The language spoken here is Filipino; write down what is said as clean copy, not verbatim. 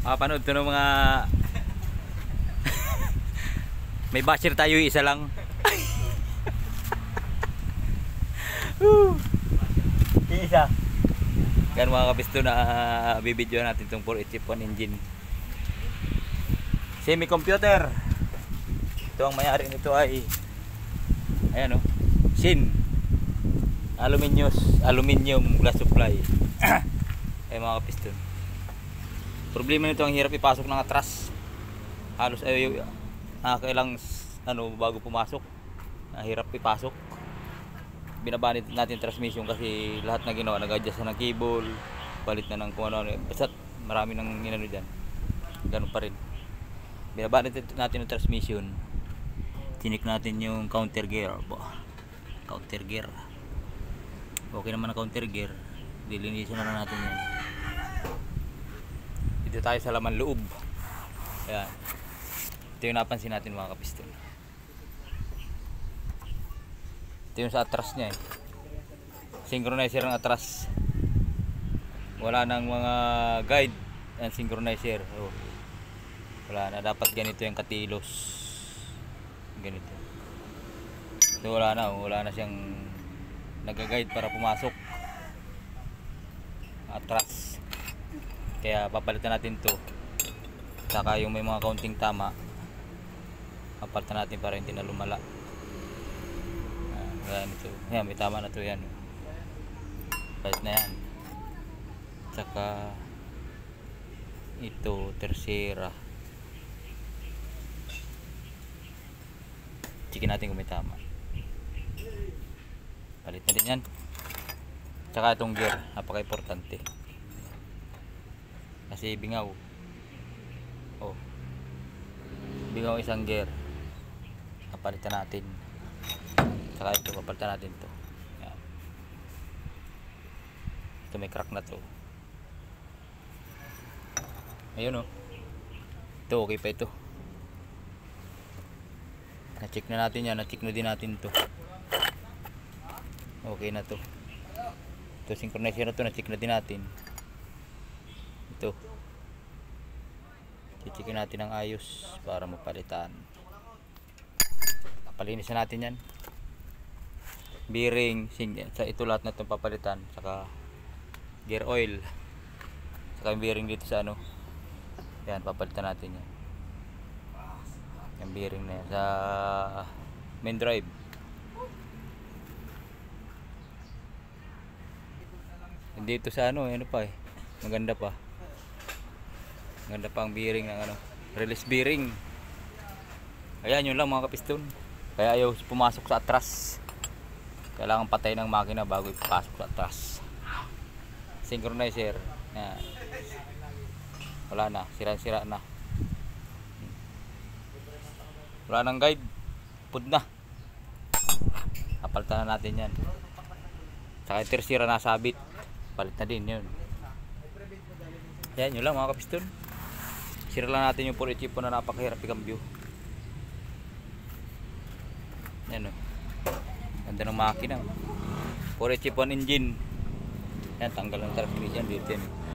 Makapanood to ng mga may basher tayo isa lang. Isa. Yan mga kapisto na bibidyo natin itong 481 engine. Semi-computer. Ito ang mayari nito ay ayan o, Shin Aluminium Glass Supply. Ay mga kapiston. Problema nito ang hirap ipasok ng atras. Halos ay nakakailang bago pumasok. Hirap ipasok. Binabanit natin transmission kasi lahat na ginawa, nag-adjust na ng cable, balit na ng kung ano. Basta marami nang inano dyan. Ganun pa rin. Binabanit natin ng transmission. Tinik natin yung counter gear. Counter gear. Okay naman ang counter gear. Dilinisin na natin yan. Dito tayo sa laman loob. Ayan. Ito yung napansin natin mga kapiston. Ito yung sa atras niya eh. Synchronizer ng atras. Wala nang mga guide and synchronizer. Wala na. Dapat ganito yung katilos. Ganito. So wala na siyang nag-guide para pumasok atras. Kaya papalitan natin to. Saka yung may mga counting tama, papalitan natin para hindi na lumala. Ganito. Yan, may tama na to yan. Palit na yan. Saka ito tercera. Checkin natin kung may tama. Palit na din yan. Tsaka itong gear, napaka-importante. Kasi bingaw. Bingaw isang gear. Napalitan natin. Tsaka ito, papalitan natin to. Yan. Ito may crack na to. Ayun o. Ito okay pa ito. Na-check na natin yan. Na-check na din natin to. Okay na to. Ito synchronizer na to. Na-check na din natin. Ito. Checkin natin ang ayos para mapalitan. Papalinis na natin yan. Bearing. Sa ito lahat na itong papalitan. Saka gear oil. Saka yung bearing dito sa ano. Yan. Papalitan natin yan. Yung bearing na yan sa main drive. Dito sa ano pa eh, maganda pa ang bearing ng ano, release bearing. Ayan yun lang mga kapiston. Kaya ayaw pumasok sa atras, kailangan patay ng makina bago ipasok sa atras. Synchronizer yan. Wala na, sira na. Wala nang guide, pud na. Kapalitan na natin yan. Saka yung tersira nasabit, palit na din yun. Yan yun lang mga kapiston. Sira lang natin yung 481 na napakahirap i-cambio. Yan o, ganda ng makina. 481 engine. Yan, tanggal ng transmission dito yan.